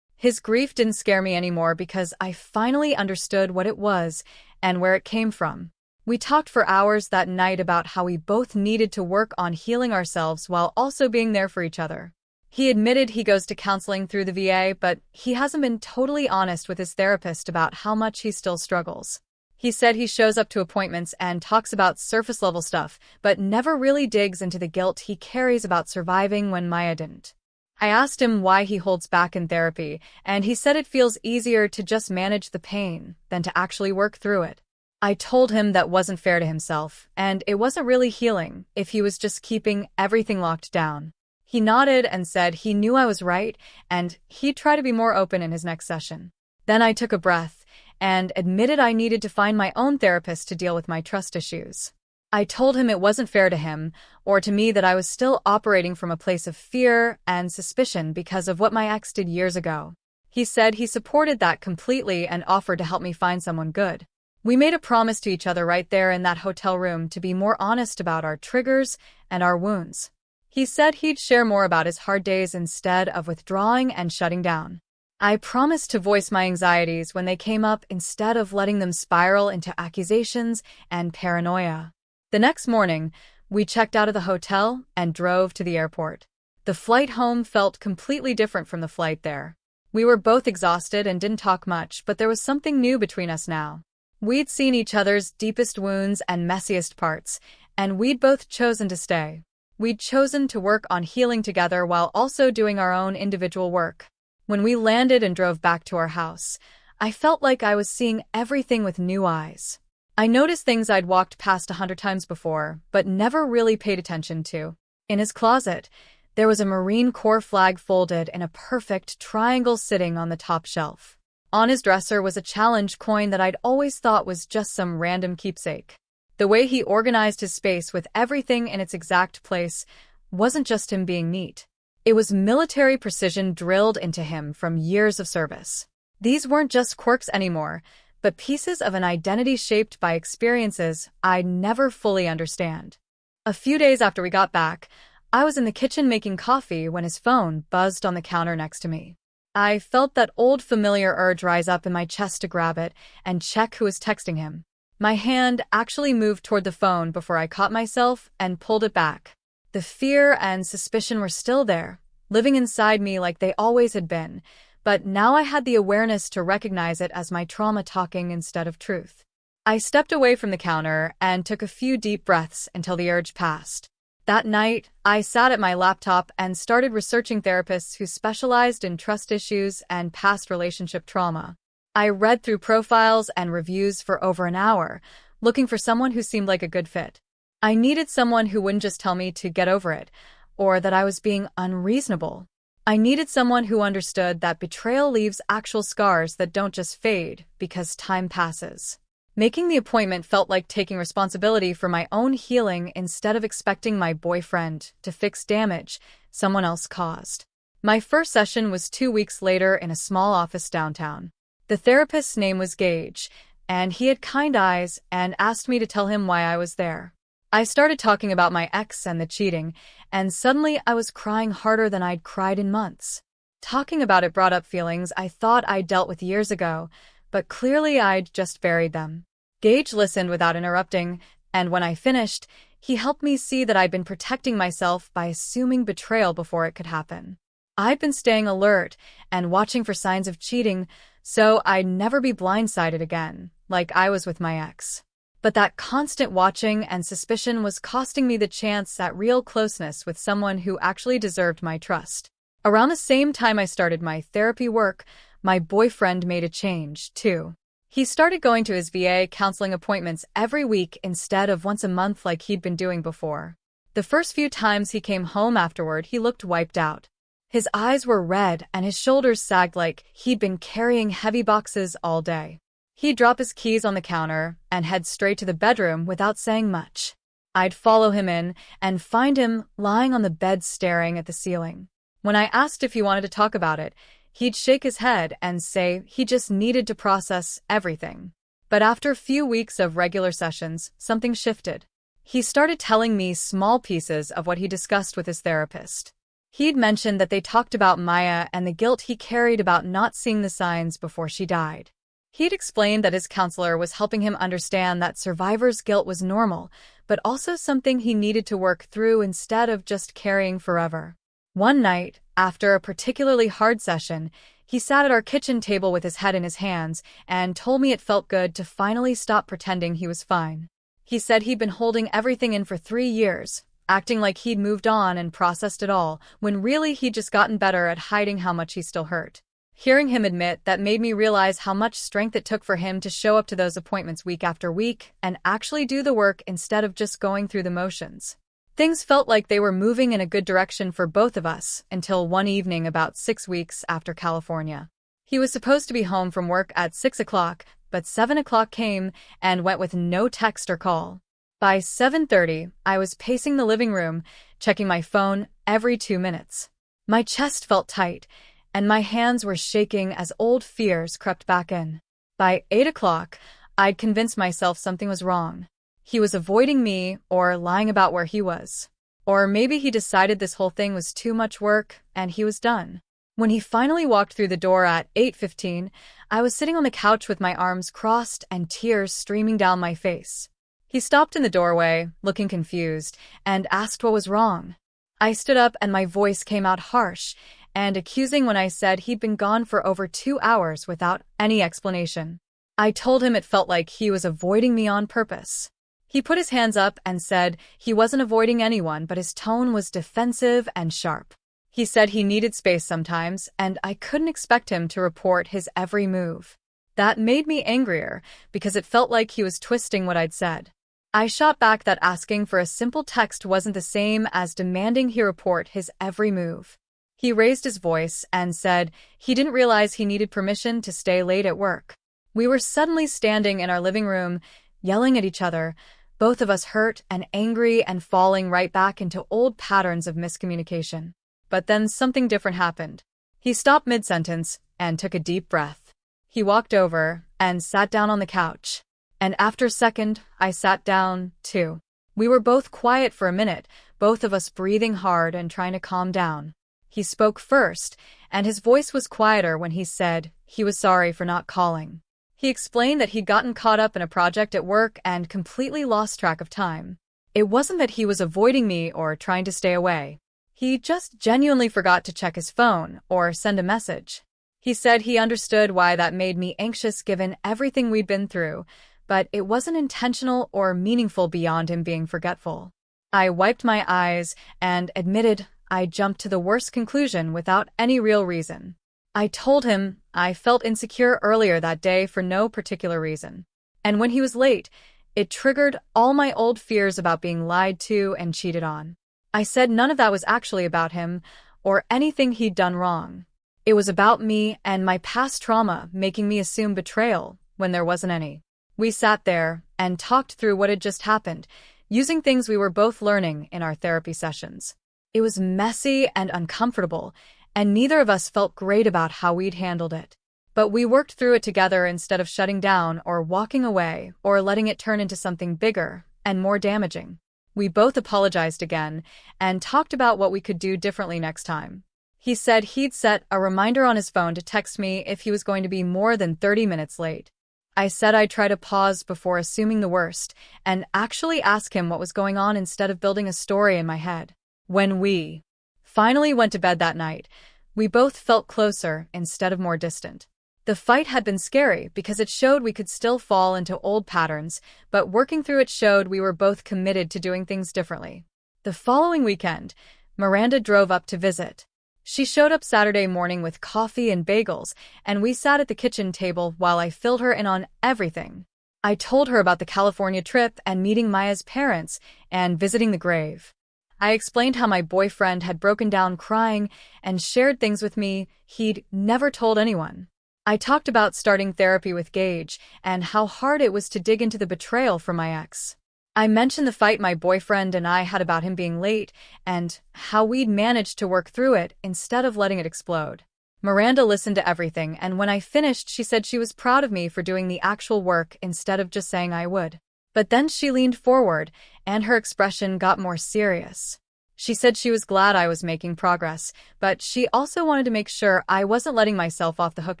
His grief didn't scare me anymore because I finally understood what it was and where it came from. We talked for hours that night about how we both needed to work on healing ourselves while also being there for each other. He admitted he goes to counseling through the VA, but he hasn't been totally honest with his therapist about how much he still struggles. He said he shows up to appointments and talks about surface-level stuff, but never really digs into the guilt he carries about surviving when Maya didn't. I asked him why he holds back in therapy, and he said it feels easier to just manage the pain than to actually work through it. I told him that wasn't fair to himself, and it wasn't really healing if he was just keeping everything locked down. He nodded and said he knew I was right, and he'd try to be more open in his next session. Then I took a breath and admitted I needed to find my own therapist to deal with my trust issues. I told him it wasn't fair to him or to me that I was still operating from a place of fear and suspicion because of what my ex did years ago. He said he supported that completely and offered to help me find someone good. We made a promise to each other right there in that hotel room to be more honest about our triggers and our wounds. He said he'd share more about his hard days instead of withdrawing and shutting down. I promised to voice my anxieties when they came up instead of letting them spiral into accusations and paranoia. The next morning, we checked out of the hotel and drove to the airport. The flight home felt completely different from the flight there. We were both exhausted and didn't talk much, but there was something new between us now. We'd seen each other's deepest wounds and messiest parts, and we'd both chosen to stay. We'd chosen to work on healing together while also doing our own individual work. When we landed and drove back to our house, I felt like I was seeing everything with new eyes. I noticed things I'd walked past 100 times before, but never really paid attention to. In his closet, there was a Marine Corps flag folded in a perfect triangle sitting on the top shelf. On his dresser was a challenge coin that I'd always thought was just some random keepsake. The way he organized his space with everything in its exact place wasn't just him being neat. It was military precision drilled into him from years of service. These weren't just quirks anymore, but pieces of an identity shaped by experiences I'd never fully understand. A few days after we got back, I was in the kitchen making coffee when his phone buzzed on the counter next to me. I felt that old familiar urge rise up in my chest to grab it and check who was texting him. My hand actually moved toward the phone before I caught myself and pulled it back. The fear and suspicion were still there, living inside me like they always had been, but now I had the awareness to recognize it as my trauma talking instead of truth. I stepped away from the counter and took a few deep breaths until the urge passed. That night, I sat at my laptop and started researching therapists who specialized in trust issues and past relationship trauma. I read through profiles and reviews for over an hour, looking for someone who seemed like a good fit. I needed someone who wouldn't just tell me to get over it, or that I was being unreasonable. I needed someone who understood that betrayal leaves actual scars that don't just fade because time passes. Making the appointment felt like taking responsibility for my own healing instead of expecting my boyfriend to fix damage someone else caused. My first session was 2 weeks later in a small office downtown. The therapist's name was Gage, and he had kind eyes and asked me to tell him why I was there. I started talking about my ex and the cheating, and suddenly I was crying harder than I'd cried in months. Talking about it brought up feelings I thought I'd dealt with years ago, but clearly I'd just buried them. Gage listened without interrupting, and when I finished, he helped me see that I'd been protecting myself by assuming betrayal before it could happen. I'd been staying alert and watching for signs of cheating, so I'd never be blindsided again, like I was with my ex. But that constant watching and suspicion was costing me the chance at real closeness with someone who actually deserved my trust. Around the same time I started my therapy work, my boyfriend made a change, too. He started going to his VA counseling appointments every week instead of once a month like he'd been doing before. The first few times he came home afterward, he looked wiped out. His eyes were red and his shoulders sagged like he'd been carrying heavy boxes all day. He'd drop his keys on the counter and head straight to the bedroom without saying much. I'd follow him in and find him lying on the bed staring at the ceiling. When I asked if he wanted to talk about it, he'd shake his head and say he just needed to process everything. But after a few weeks of regular sessions, something shifted. He started telling me small pieces of what he discussed with his therapist. He'd mentioned that they talked about Maya and the guilt he carried about not seeing the signs before she died. He'd explained that his counselor was helping him understand that survivor's guilt was normal, but also something he needed to work through instead of just carrying forever. One night, after a particularly hard session, he sat at our kitchen table with his head in his hands and told me it felt good to finally stop pretending he was fine. He said he'd been holding everything in for 3 years, acting like he'd moved on and processed it all, when really he'd just gotten better at hiding how much he still hurt. Hearing him admit that made me realize how much strength it took for him to show up to those appointments week after week and actually do the work instead of just going through the motions. Things felt like they were moving in a good direction for both of us until one evening about 6 weeks after California. He was supposed to be home from work at 6 o'clock, but 7 o'clock came and went with no text or call. By 7:30, I was pacing the living room, checking my phone every 2 minutes. My chest felt tight, and my hands were shaking as old fears crept back in. By 8 o'clock, I'd convinced myself something was wrong. He was avoiding me or lying about where he was. Or maybe he decided this whole thing was too much work and he was done. When he finally walked through the door at 8:15, I was sitting on the couch with my arms crossed and tears streaming down my face. He stopped in the doorway, looking confused, and asked what was wrong. I stood up and my voice came out harsh and accusing when I said he'd been gone for over 2 hours without any explanation. I told him it felt like he was avoiding me on purpose. He put his hands up and said he wasn't avoiding anyone, but his tone was defensive and sharp. He said he needed space sometimes, and I couldn't expect him to report his every move. That made me angrier, because it felt like he was twisting what I'd said. I shot back that asking for a simple text wasn't the same as demanding he report his every move. He raised his voice and said he didn't realize he needed permission to stay late at work. We were suddenly standing in our living room, yelling at each other, both of us hurt and angry and falling right back into old patterns of miscommunication. But then something different happened. He stopped mid-sentence and took a deep breath. He walked over and sat down on the couch. And after a second, I sat down, too. We were both quiet for a minute, both of us breathing hard and trying to calm down. He spoke first, and his voice was quieter when he said he was sorry for not calling. He explained that he'd gotten caught up in a project at work and completely lost track of time. It wasn't that he was avoiding me or trying to stay away. He just genuinely forgot to check his phone or send a message. He said he understood why that made me anxious given everything we'd been through, but it wasn't intentional or meaningful beyond him being forgetful. I wiped my eyes and admitted I jumped to the worst conclusion without any real reason. I told him I felt insecure earlier that day for no particular reason. And when he was late, it triggered all my old fears about being lied to and cheated on. I said none of that was actually about him or anything he'd done wrong. It was about me and my past trauma making me assume betrayal when there wasn't any. We sat there and talked through what had just happened, using things we were both learning in our therapy sessions. It was messy and uncomfortable, and neither of us felt great about how we'd handled it. But we worked through it together instead of shutting down or walking away or letting it turn into something bigger and more damaging. We both apologized again and talked about what we could do differently next time. He said he'd set a reminder on his phone to text me if he was going to be more than 30 minutes late. I said I'd try to pause before assuming the worst and actually ask him what was going on instead of building a story in my head. When we finally went to bed that night, we both felt closer instead of more distant. The fight had been scary because it showed we could still fall into old patterns, but working through it showed we were both committed to doing things differently. The following weekend, Miranda drove up to visit. She showed up Saturday morning with coffee and bagels, and we sat at the kitchen table while I filled her in on everything. I told her about the California trip and meeting Maya's parents and visiting the grave. I explained how my boyfriend had broken down crying and shared things with me he'd never told anyone. I talked about starting therapy with Gage and how hard it was to dig into the betrayal from my ex. I mentioned the fight my boyfriend and I had about him being late and how we'd managed to work through it instead of letting it explode. Miranda listened to everything, and when I finished, she said she was proud of me for doing the actual work instead of just saying I would. But then she leaned forward, and her expression got more serious. She said she was glad I was making progress, but she also wanted to make sure I wasn't letting myself off the hook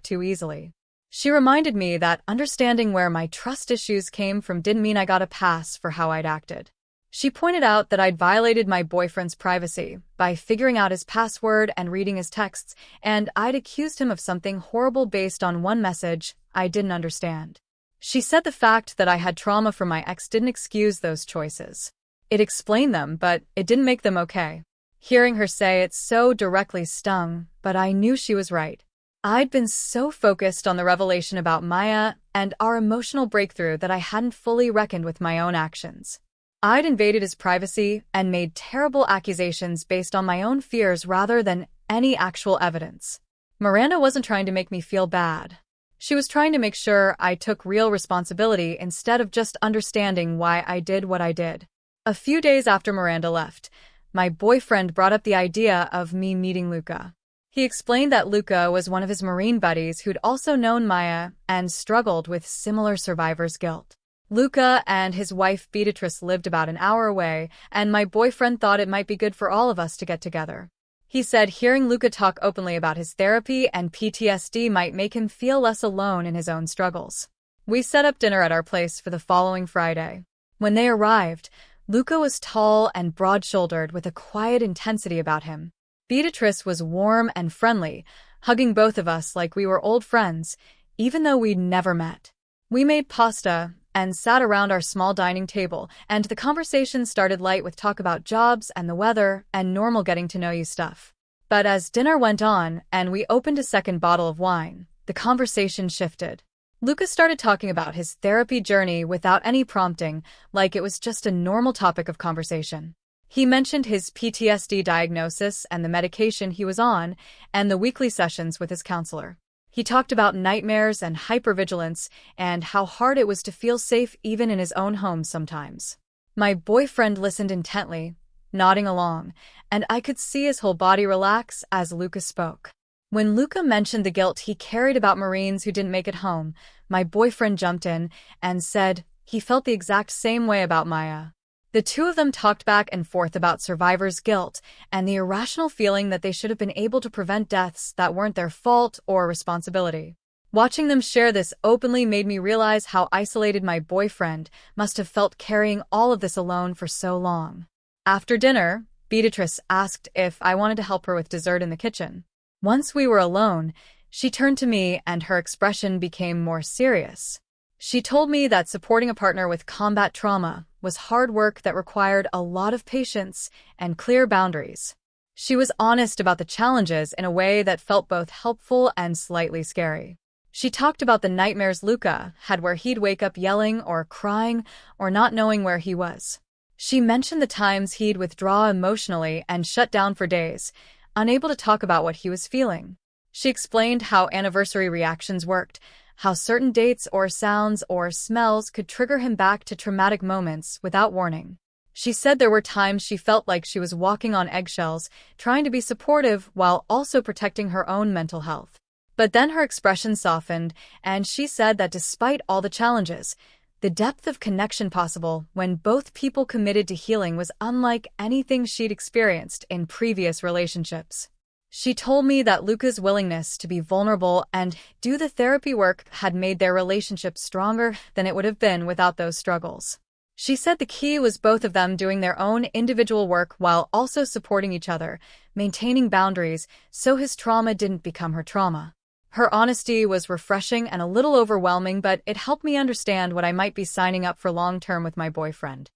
too easily. She reminded me that understanding where my trust issues came from didn't mean I got a pass for how I'd acted. She pointed out that I'd violated my boyfriend's privacy by figuring out his password and reading his texts, and I'd accused him of something horrible based on one message I didn't understand. She said the fact that I had trauma from my ex didn't excuse those choices. It explained them, but it didn't make them okay. Hearing her say it so directly stung, but I knew she was right. I'd been so focused on the revelation about Maya and our emotional breakthrough that I hadn't fully reckoned with my own actions. I'd invaded his privacy and made terrible accusations based on my own fears rather than any actual evidence. Miranda wasn't trying to make me feel bad. She was trying to make sure I took real responsibility instead of just understanding why I did what I did. A few days after Miranda left, my boyfriend brought up the idea of me meeting Luca. He explained that Luca was one of his Marine buddies who'd also known Maya and struggled with similar survivor's guilt. Luca and his wife Beatrice lived about an hour away, and my boyfriend thought it might be good for all of us to get together. He said hearing Luca talk openly about his therapy and PTSD might make him feel less alone in his own struggles. We set up dinner at our place for the following Friday. When they arrived, Luca was tall and broad-shouldered with a quiet intensity about him. Beatrice was warm and friendly, hugging both of us like we were old friends, even though we'd never met. We made pasta and sat around our small dining table, and the conversation started light with talk about jobs and the weather and normal getting-to-know-you stuff. But as dinner went on and we opened a second bottle of wine, the conversation shifted. Lucas started talking about his therapy journey without any prompting, like it was just a normal topic of conversation. He mentioned his PTSD diagnosis and the medication he was on, and the weekly sessions with his counselor. He talked about nightmares and hypervigilance and how hard it was to feel safe even in his own home sometimes. My boyfriend listened intently, nodding along, and I could see his whole body relax as Lucas spoke. When Luca mentioned the guilt he carried about Marines who didn't make it home, my boyfriend jumped in and said he felt the exact same way about Maya. The two of them talked back and forth about survivors' guilt and the irrational feeling that they should have been able to prevent deaths that weren't their fault or responsibility. Watching them share this openly made me realize how isolated my boyfriend must have felt carrying all of this alone for so long. After dinner, Beatrice asked if I wanted to help her with dessert in the kitchen. Once we were alone, she turned to me and her expression became more serious. She told me that supporting a partner with combat trauma was hard work that required a lot of patience and clear boundaries. She was honest about the challenges in a way that felt both helpful and slightly scary. She talked about the nightmares Luca had where he'd wake up yelling or crying or not knowing where he was. She mentioned the times he'd withdraw emotionally and shut down for days, unable to talk about what he was feeling. She explained how anniversary reactions worked, how certain dates or sounds or smells could trigger him back to traumatic moments without warning. She said there were times she felt like she was walking on eggshells, trying to be supportive while also protecting her own mental health. But then her expression softened, and she said that despite all the challenges, the depth of connection possible when both people committed to healing was unlike anything she'd experienced in previous relationships. She told me that Luca's willingness to be vulnerable and do the therapy work had made their relationship stronger than it would have been without those struggles. She said the key was both of them doing their own individual work while also supporting each other, maintaining boundaries so his trauma didn't become her trauma. Her honesty was refreshing and a little overwhelming, but it helped me understand what I might be signing up for long-term with my boyfriend.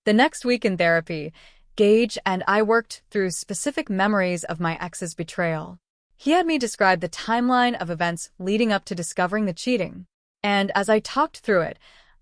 The next week in therapy, Gage and I worked through specific memories of my ex's betrayal. He had me describe the timeline of events leading up to discovering the cheating. And as I talked through it,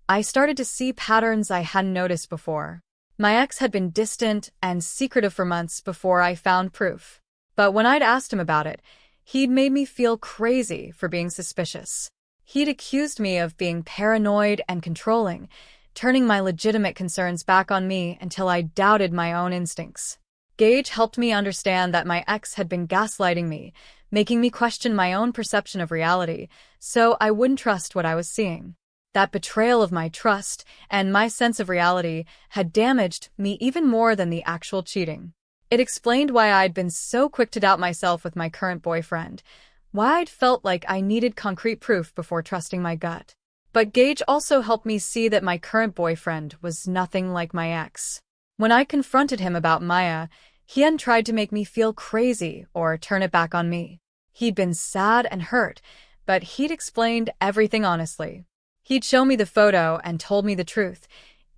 I started to see patterns I hadn't noticed before. My ex had been distant and secretive for months before I found proof. But when I'd asked him about it, he'd made me feel crazy for being suspicious. He'd accused me of being paranoid and controlling, turning my legitimate concerns back on me until I doubted my own instincts. Gage helped me understand that my ex had been gaslighting me, making me question my own perception of reality, so I wouldn't trust what I was seeing. That betrayal of my trust and my sense of reality had damaged me even more than the actual cheating. It explained why I'd been so quick to doubt myself with my current boyfriend, why I'd felt like I needed concrete proof before trusting my gut. But Gage also helped me see that my current boyfriend was nothing like my ex. When I confronted him about Maya, he hadn't tried to make me feel crazy or turn it back on me. He'd been sad and hurt, but he'd explained everything honestly. He'd shown me the photo and told me the truth,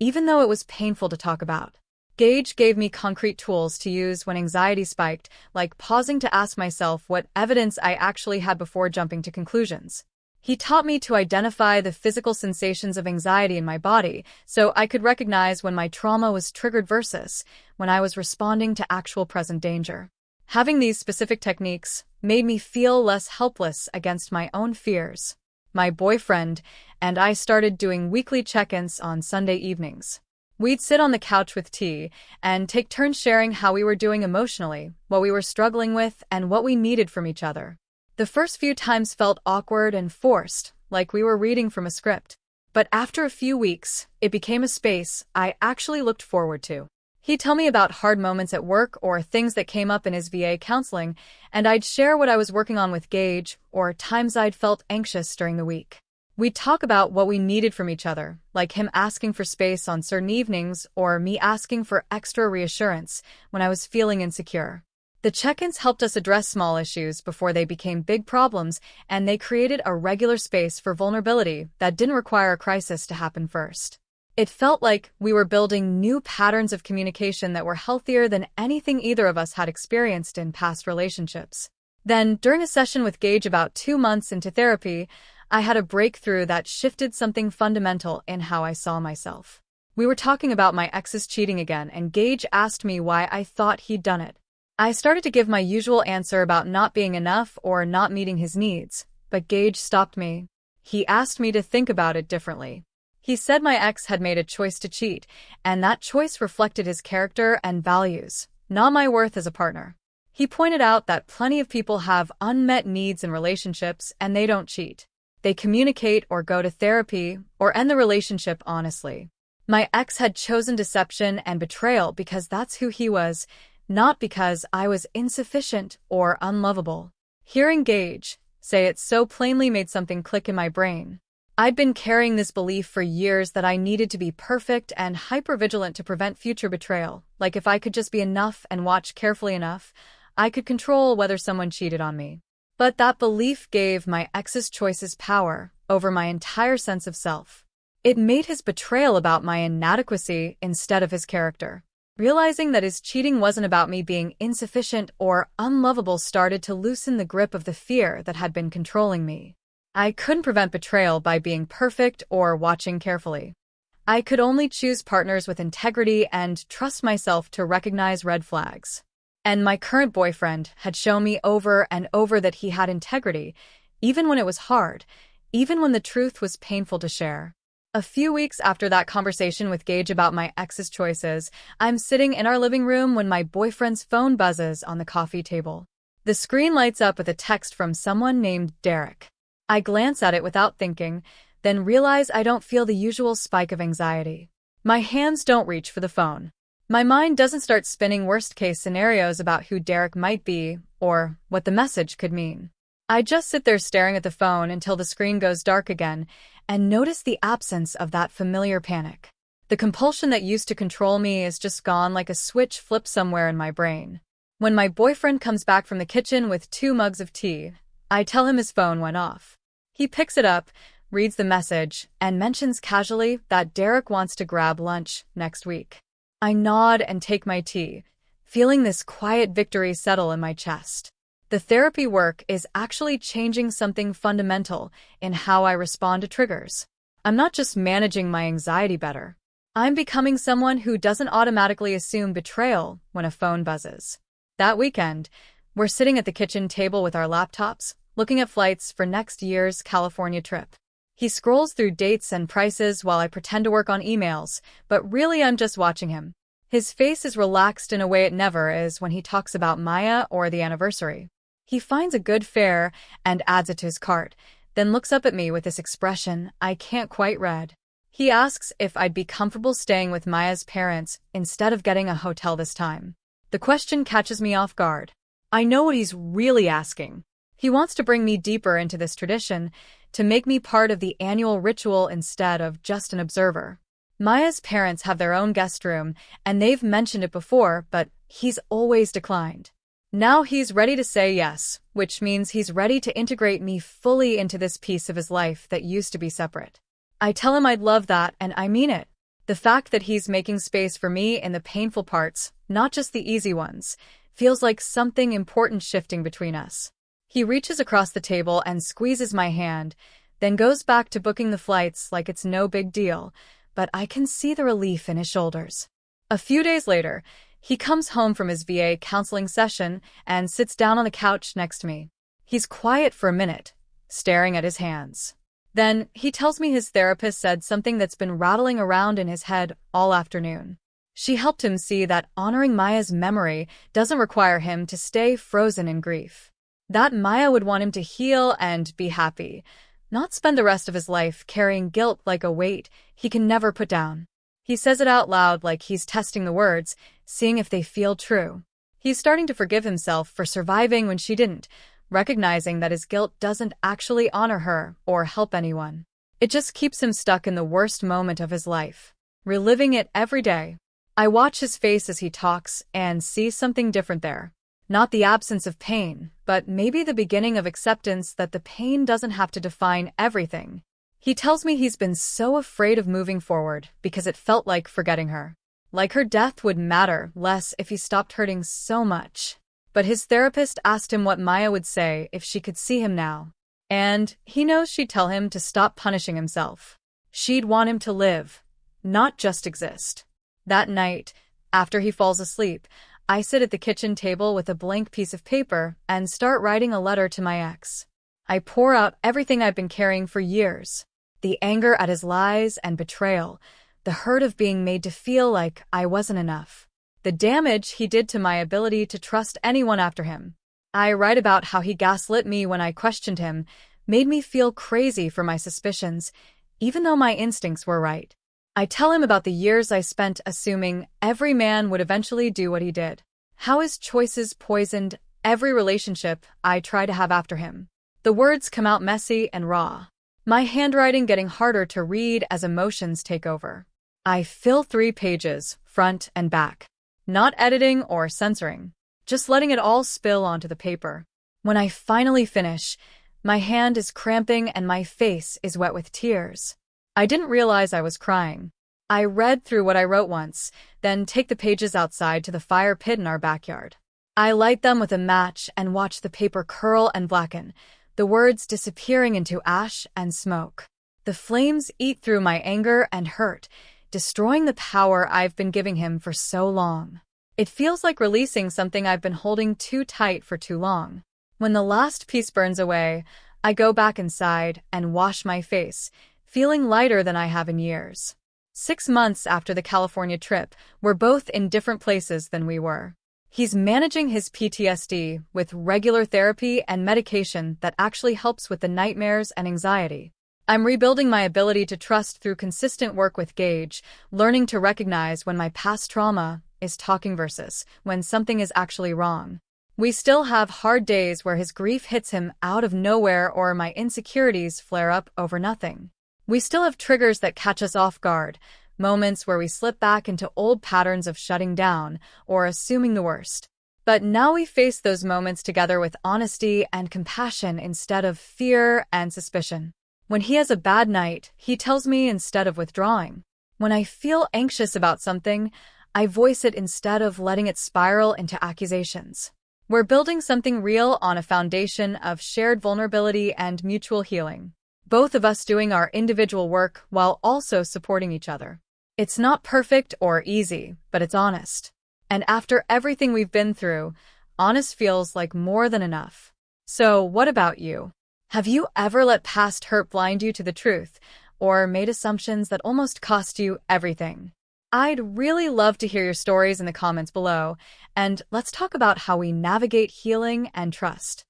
even though it was painful to talk about. Gage gave me concrete tools to use when anxiety spiked, like pausing to ask myself what evidence I actually had before jumping to conclusions. He taught me to identify the physical sensations of anxiety in my body so I could recognize when my trauma was triggered versus when I was responding to actual present danger. Having these specific techniques made me feel less helpless against my own fears. My boyfriend and I started doing weekly check-ins on Sunday evenings. We'd sit on the couch with tea and take turns sharing how we were doing emotionally, what we were struggling with, and what we needed from each other. The first few times felt awkward and forced, like we were reading from a script. But after a few weeks, it became a space I actually looked forward to. He'd tell me about hard moments at work or things that came up in his VA counseling, and I'd share what I was working on with Gage or times I'd felt anxious during the week. We'd talk about what we needed from each other, like him asking for space on certain evenings or me asking for extra reassurance when I was feeling insecure. The check-ins helped us address small issues before they became big problems, and they created a regular space for vulnerability that didn't require a crisis to happen first. It felt like we were building new patterns of communication that were healthier than anything either of us had experienced in past relationships. Then, during a session with Gage about 2 months into therapy, I had a breakthrough that shifted something fundamental in how I saw myself. We were talking about my ex's cheating again, and Gage asked me why I thought he'd done it. I started to give my usual answer about not being enough or not meeting his needs, but Gage stopped me. He asked me to think about it differently. He said my ex had made a choice to cheat, and that choice reflected his character and values, not my worth as a partner. He pointed out that plenty of people have unmet needs in relationships and they don't cheat. They communicate or go to therapy or end the relationship honestly. My ex had chosen deception and betrayal because that's who he was, not because I was insufficient or unlovable. Hearing Gage say it so plainly made something click in my brain. I'd been carrying this belief for years that I needed to be perfect and hypervigilant to prevent future betrayal, like if I could just be enough and watch carefully enough, I could control whether someone cheated on me. But that belief gave my ex's choices power over my entire sense of self. It made his betrayal about my inadequacy instead of his character. Realizing that his cheating wasn't about me being insufficient or unlovable started to loosen the grip of the fear that had been controlling me. I couldn't prevent betrayal by being perfect or watching carefully. I could only choose partners with integrity and trust myself to recognize red flags. And my current boyfriend had shown me over and over that he had integrity, even when it was hard, even when the truth was painful to share. A few weeks after that conversation with Gage about my ex's choices, I'm sitting in our living room when my boyfriend's phone buzzes on the coffee table. The screen lights up with a text from someone named Derek. I glance at it without thinking, then realize I don't feel the usual spike of anxiety. My hands don't reach for the phone. My mind doesn't start spinning worst-case scenarios about who Derek might be or what the message could mean. I just sit there staring at the phone until the screen goes dark again and notice the absence of that familiar panic. The compulsion that used to control me is just gone like a switch flipped somewhere in my brain. When my boyfriend comes back from the kitchen with 2 mugs of tea, I tell him his phone went off. He picks it up, reads the message, and mentions casually that Derek wants to grab lunch next week. I nod and take my tea, feeling this quiet victory settle in my chest. The therapy work is actually changing something fundamental in how I respond to triggers. I'm not just managing my anxiety better. I'm becoming someone who doesn't automatically assume betrayal when a phone buzzes. That weekend, we're sitting at the kitchen table with our laptops, looking at flights for next year's California trip. He scrolls through dates and prices while I pretend to work on emails, but really I'm just watching him. His face is relaxed in a way it never is when he talks about Maya or the anniversary. He finds a good fare and adds it to his cart, then looks up at me with this expression I can't quite read. He asks if I'd be comfortable staying with Maya's parents instead of getting a hotel this time. The question catches me off guard. I know what he's really asking. He wants to bring me deeper into this tradition, to make me part of the annual ritual instead of just an observer. Maya's parents have their own guest room, and they've mentioned it before, but he's always declined. Now he's ready to say yes, which means he's ready to integrate me fully into this piece of his life that used to be separate. I tell him I'd love that, and I mean it. The fact that he's making space for me in the painful parts, not just the easy ones, feels like something important shifting between us. He reaches across the table and squeezes my hand, then goes back to booking the flights like it's no big deal, but I can see the relief in his shoulders. A few days later, he comes home from his VA counseling session and sits down on the couch next to me. He's quiet for a minute, staring at his hands. Then he tells me his therapist said something that's been rattling around in his head all afternoon. She helped him see that honoring Maya's memory doesn't require him to stay frozen in grief. That Maya would want him to heal and be happy, not spend the rest of his life carrying guilt like a weight he can never put down. He says it out loud like he's testing the words, seeing if they feel true. He's starting to forgive himself for surviving when she didn't, recognizing that his guilt doesn't actually honor her or help anyone. It just keeps him stuck in the worst moment of his life, reliving it every day. I watch his face as he talks and see something different there. Not the absence of pain, but maybe the beginning of acceptance that the pain doesn't have to define everything. He tells me he's been so afraid of moving forward because it felt like forgetting her. Like her death would matter less if he stopped hurting so much. But his therapist asked him what Maya would say if she could see him now. And he knows she'd tell him to stop punishing himself. She'd want him to live, not just exist. That night, after he falls asleep, I sit at the kitchen table with a blank piece of paper and start writing a letter to my ex. I pour out everything I've been carrying for years. The anger at his lies and betrayal, the hurt of being made to feel like I wasn't enough, the damage he did to my ability to trust anyone after him. I write about how he gaslit me when I questioned him, made me feel crazy for my suspicions, even though my instincts were right. I tell him about the years I spent assuming every man would eventually do what he did, how his choices poisoned every relationship I try to have after him. The words come out messy and raw, my handwriting getting harder to read as emotions take over. I fill 3 pages, front and back. Not editing or censoring, just letting it all spill onto the paper. When I finally finish, my hand is cramping and my face is wet with tears. I didn't realize I was crying. I read through what I wrote once, then take the pages outside to the fire pit in our backyard. I light them with a match and watch the paper curl and blacken, the words disappearing into ash and smoke. The flames eat through my anger and hurt, destroying the power I've been giving him for so long. It feels like releasing something I've been holding too tight for too long. When the last piece burns away, I go back inside and wash my face, feeling lighter than I have in years. 6 months after the California trip, we're both in different places than we were. He's managing his PTSD with regular therapy and medication that actually helps with the nightmares and anxiety. I'm rebuilding my ability to trust through consistent work with Gage, learning to recognize when my past trauma is talking versus when something is actually wrong. We still have hard days where his grief hits him out of nowhere or my insecurities flare up over nothing. We still have triggers that catch us off guard, moments where we slip back into old patterns of shutting down or assuming the worst. But now we face those moments together with honesty and compassion instead of fear and suspicion. When he has a bad night, he tells me instead of withdrawing. When I feel anxious about something, I voice it instead of letting it spiral into accusations. We're building something real on a foundation of shared vulnerability and mutual healing. Both of us doing our individual work while also supporting each other. It's not perfect or easy, but it's honest. And after everything we've been through, honest feels like more than enough. So what about you? Have you ever let past hurt blind you to the truth, or made assumptions that almost cost you everything? I'd really love to hear your stories in the comments below, and let's talk about how we navigate healing and trust.